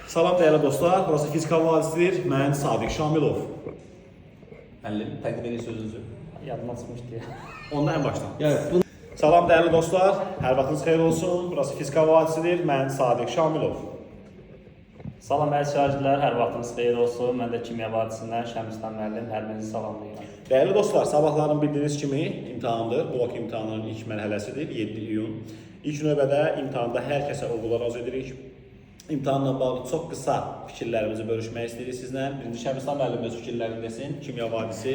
Salam dəyərli dostlar, burası Fizika Vadisidir. Mən Sadiq Şamilov. Müəllim, təqdim edin sözünüzü. Yadıma çıxmışdı. Ondan ən başdan. Salam dəyərli dostlar, hər vaxtınız xeyir olsun. Burası Fizika Vadisidir. Mən Sadiq Şamilov. Salam əziz şagirdlər, hər vaxtınız xeyir olsun. Mən də Kimya Vadisindən Şəmstan müəllim, hər birinizi salamlayıram. Dəyərli dostlar, sabahların bildiyiniz kimi imtahandır. Blok imtahanının ilk mərhələsidir, 7 iyun. İlk növbədə imtahanda hər kəsə uğurlar arzu edirik. İmtahanla bağlı çox qısa fikirlərimizi bölüşmək istəyirik sizlə. Birinci Şəmstan müəllim öz fikirlərini desin, Kimya Vadisi.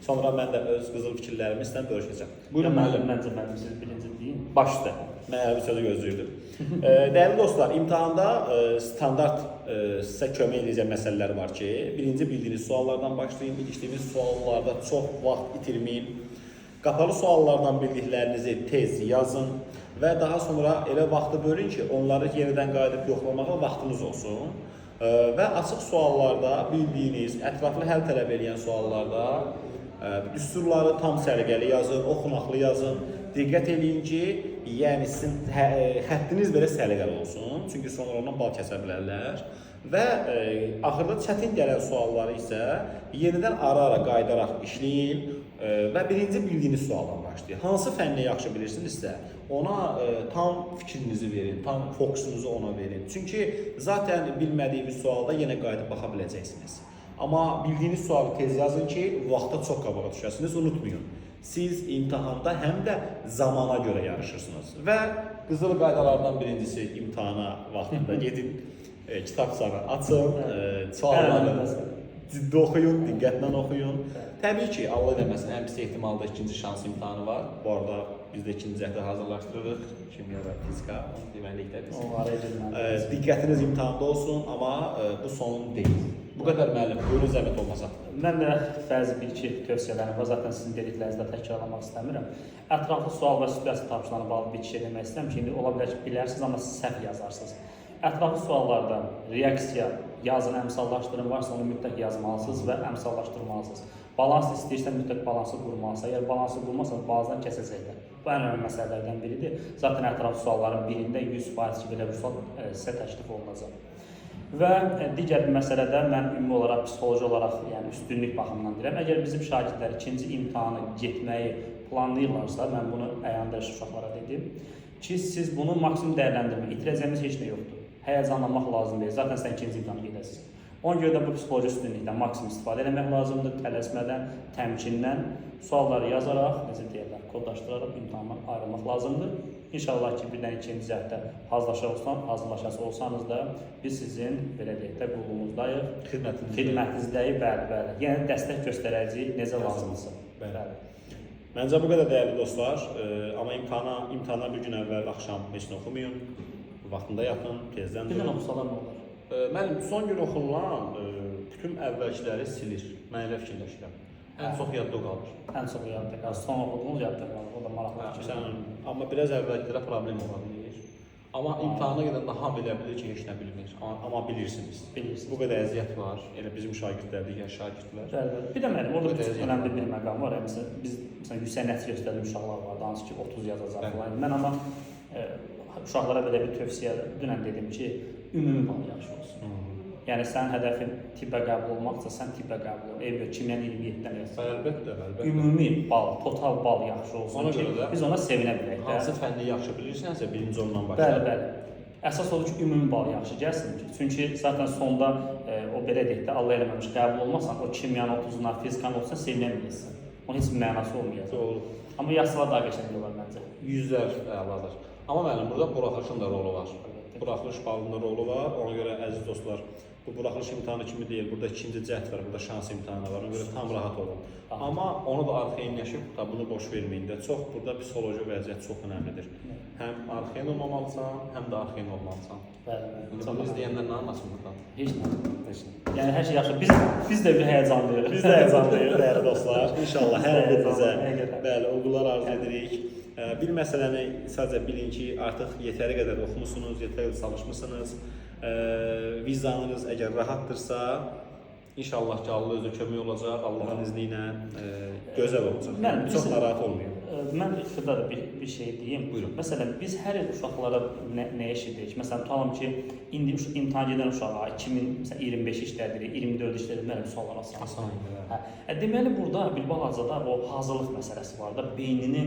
Sonra mən də öz qızıl fikirlərimi sizlə bölüşəcəm. Buyurun müəllim, məncə müəllim siz birinci deyin. Başda. Mən elə bir sözü gözləyirdim. Dəyərli dostlar, imtahanda standart sizə kömək edəcək məsələlər var ki, birinci bildiyiniz suallardan başlayın. İlişdiyiniz suallarda çox vaxt itirməyin. Qapalı suallardan bildiklərinizi tez yazın və daha sonra elə vaxtı bölün ki, onları yenidən qayıdıb yoxlamağa vaxtınız olsun. Və açıq suallarda bildiyiniz, ətraflı həll tələb edən suallarda düsturları tam səliqəli yazın, oxunaqlı yazın. Diqqət edin ki, yəni sizin xəttiniz belə səliqəli olsun. Çünki sonra ondan bal kəsə bilərlər. Və axırda çətin gələn sualları isə yenidən ara-ara qayıdaraq işləyin və birinci bildiyiniz sualdan başlayın. Hansı fənni yaxşı bilirsinizsə, ona tam fikrinizi verin, tam fokusunuzu ona verin. Çünki zaten bilmədiyiniz sualda yenə qayıdıb baxa biləcəksiniz. Amma bildiyiniz sualı tez yazın ki, vaxta çox qabağa düşəsiniz, unutmayın. Siz imtahanda həm də zamana görə yarışırsınız. Və qızıl qaydalardan birincisi imtahana vaxtında gedin, kitabçanı açın, sualları ciddi oxuyun, diqqətlə oxuyun. Təbii ki, Allah eləməsin, ən pis ehtimalda ikinci şans imtahanı var. Bu arada biz də ikinci cəhdə hazırlaşdırırıq. Kimya və fizika, deməliyikdə. Diqqətiniz imtahanda olsun, amma bu sonun deyil. Bu qədər müəllim, buyurun zəhmət olmasa. Mən də bəzi bir-iki tövsiyələrim var. Zaten sizin dediklərinizdə təkrarlamaq istəmirəm. Ətraflı sual və situasiya tapşırıqlarına bağlı bir şey demək istəyirəm ki, indi ola bilər ki, bilərsiniz, amma siz səhv yazarsınız. Ətraflı suallarda reaksiya, yazın, əmsallaşdırın varsa onu mütləq yazmalısınız və əmsallaşdırmalısınız. Balans istəyirsə mütləq balansı qurmalısınız. Əgər balansı qurmazsanız bazıdan kəsəcəklər. Bu ən önəmli məsələlərdən biridir. Zaten ətraflı sualların birində 100% ki, belə bir sual sizə təklif olunacaq. Və digər bir məsələdə mən ümumi olaraq, psixoloji olaraq, yəni üstünlük baxımından deyirəm. Əgər bizim şagirdlər ikinci imtahanı getməyi planlayırlarsa, mən bunu əyandırıcı uşaqlara dedim ki, siz bunu maksimum dəyərləndirmək, itirəcəyiniz heç nə yoxdur. Həyəcanlanmaq lazım deyil. Zaten sən ikinci imtahanı gedəsiniz. Ona görə də bu psixoloji üstünlükdən maksimum istifadə etmək lazımdır. Tələsmədən, təmkindən, sualları yazaraq, necə deyirlər, kodlaşdıraraq imtahandan ayrılmaq lazımdır. İnşallah ki, birdən ikinci cəhətdə hazırlaşası olsanız da biz sizin, belə deyək də, qulluğumuzdayıq, xidmətinizdəyik, bəli. Yəni, dəstək göstərəcəyik, necə lazımdırsa. Məncə bu qədər dəyərli dostlar, amma imtahana bir gün əvvəl axşam heç nə oxumayın, vaxtında yatın, tezdən durun. Bir gün oxusalar nə olur? Mən son gün oxunulan bütün əvvəlkiləri silir, mən elə fikirləşirəm. Ən çox yadda qalır. Ən çox yadda qalır, son oxuduğunuz yadda qalır, o da maraqlı ki. Amma biraz əvvəlkilərə problem ola bilir. Amma imtahana gedəndə hamı elə bilir ki, heç nə bilmir. Amma bilirsiniz. Bu qədər əziyyət var, elə bizim şagirdlər, digər şagirdlər. Bir də mənim, orada çox önəmli bir məqam var. Biz yüksək nəticə göstərdiyi uşaqlar var, hansı ki 30 yazacaq falan. Mən amma uşaqlara belə bir tövsiyə dünən dedim ki, ümumi bal yaxşı olsun. Yəni sənin hədəfin tibbə qəbul olmaqsa, sən tibbə qəbul ol. Eyvə, kimyanı 27-dən yazsın. Əlbəttə. Ümumi bal, total bal yaxşı olsun ki, biz ona sevinə bilək. Hansı fənni yaxşı bilirsənsə, birinci ondan başlayaq. Bəli. Əsas odur ki, ümumi bal yaxşı gəlsin ki. Çünki zaten sonda o belə deyək də, Allah eləməmiş qəbul olmasan, o kimyanın 30-una, fizikanın 30-una sevinə bilirsin. Onun heç bir mənası olmayacaq. Doğru. Amma yazsalar daha qəşəng olar məncə. Yüzlər əladır. Amma mənim burada buraxılışın da rolu var. Buraxılış balında rolu var. Ona görə əziz dostlar, bu buraxılış imtahanı kimi deyil. Burada ikinci cəhd var, burada şans imtahanı var. Ona görə tam rahat olun. Amma onu da arxayınlaşıb, bunu boş verməyin də. Çox burada psixoloji vəziyyət çox önəmlidir. Həm arxayın olmamalısan, həm də arxayın olmalısan. Bunu izləyənlər nə anlasın buradan? Heç nə. Yəni hər şey yaxşı. Biz də bir həyəcanlıyıq. Biz də həyəcanlıyıq, dəyərli dostlar. İnşallah hər birinizə uğurlar arzu edirik. Bir məsələni sadəcə bilin ki, artıq yetəri qədər oxumusunuz, yetəri qədər çalışmısınız. Vicdanınız əgər rahatdırsa, inşallah ki, Allah özü kömək olacaq, Allahın izni ilə gözəl olacaq. Çox narahat olmayın. Mən xırda da bir şey deyim. Buyurun. Məsələn, biz hər il uşaqlara nə eşidirik? Məsələn, tutalım ki, indi imtahan edən uşağa 2025 işlədirik, 24 işlədirik, mənim suallar asan. Deməli, burada bir balacada o hazırlıq məsələsi var da, beynini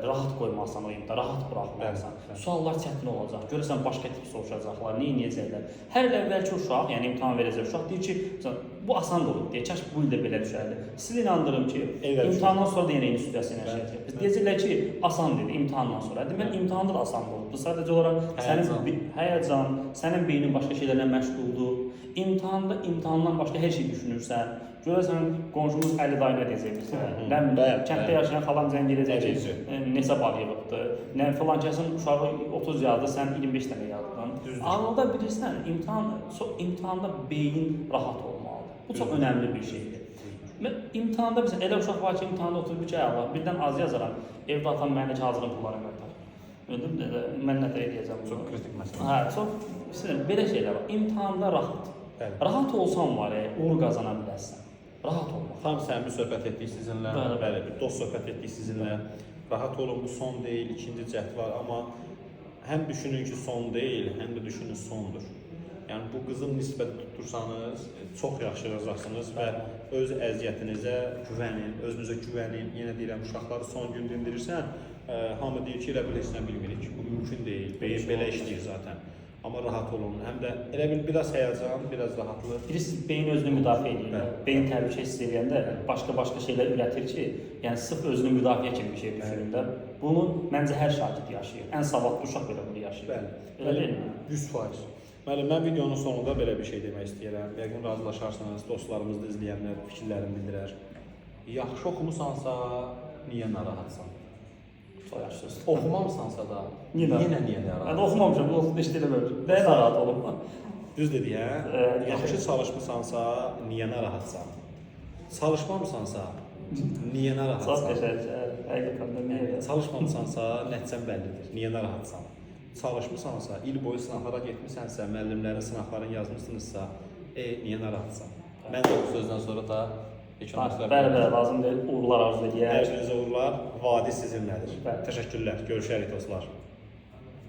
rahat qoymalısan o imtahana, rahat buraxmalısan. Suallar çətin olacaq. Görürsən, başqa tip soruşacaqlar, nə edəcəklər? Hər il əvvəlki uşaq, yəni imtahan verəcək uşaq deyir ki, bu asan olub deyə, kaş bu il də belə düşərdi. Sizi inandırım ki, imtahandan sonra da yenə eyni situasiya yaşayacaq. Biz deyəcəklər ki, asan dedi imtahandan sonra. Deməli, imtahanda da asan olubdur. Sadəcə olaraq sənin həyəcan, sənin beynin başqa şeylərlə məşğuldur. İmtahandan başqa hər şey düşünürsən. Görürsən, qonşumuz Əli dayı nə deyəcək bizə? Kənddə yaşayan xalam zəng edəcək ki, neçə bal yığıbdır? Nə filan kəsin uşağı 30 yazdı, sən 25 dənə yazdın. Ağılda bilirsən, imtahanda beynin rahat olmalıdır. Bu çox önəmli bir şeydir. İmtahanda bizə elə uşaq var ki, imtahanda oturub ki, birdən az yazaram, evdə atam mənə ki, hazırın pullarını götür. Mən nə edəcəm? Çox kritik məsələ. Hə, çox belə şeylər var. İmtahanda rahat. Rahat olsan var, uğur qazana bilərsən. Rahat olmaq. Tam səmimi söhbət etdik sizinlə, bəli, bir dost söhbət etdik sizinlə. Rahat olun, bu son deyil, ikinci cəhd var, amma həm düşünün ki, son deyil, həm də düşünün sondur. Yəni bu qızın nisbəti tutursanız, çox yaxşı yazacaqsınız və öz əziyyətinizə güvənin, özünüzə güvənin. Yenə deyirəm, uşaqları son gün dindirirsən, hamı deyir ki, elə bil heç nə bilmirik. Bu mümkün deyil, beyin belə işləyir zaten. Amma rahat olun. Həm də elə bil biraz həyəcan, biraz rahatlıq. Bilirsiniz, beyin özünü müdafiə edir. Beyin təhlükə hiss edəndə başqa şeylər üretir ki, yəni sırf özünü müdafiə kimi bir şey düşünürlər. Bunu məncə hər şagird yaşayır. Ən savadlı uşaq belə bunu yaşayır. Bəli. Elə deyilmi? 100%. Müəllim, mən videonun sonunda belə bir şey demək istəyirəm. Yəqin razılaşarsınız, dostlarımız da izləyənlər fikirlərini bildirər. Yaxşı oxumusansa, niyə narahatsan? Çox yaxşı. Oxumamısansa da, niyə narahatsan? Mən oxumamışam, bu oxudu işdə eləməmişəm. Nəyə narahat olum? Düz dedi, hə? Yaxşı çalışmısansa, niyə narahatsan? Çalışmamısansa, niyə narahatsan? Çox qəşəng, həqiqətən də niyə? Çalışmamısansa, nəticən bəllidir. Niyə narahatsan? Çalışmısansa, il boyu sınaqlara getmisənsə, müəllimlərin sınaqlarını yazmışsınızsa, niyə narahatsan? Mən də bu sözdən sonra da Bəli, lazım deyil, uğurlar arzu edir. Hər birinizə uğurlar, vadi sizinlədir. Təşəkkürlər, görüşərik dostlar.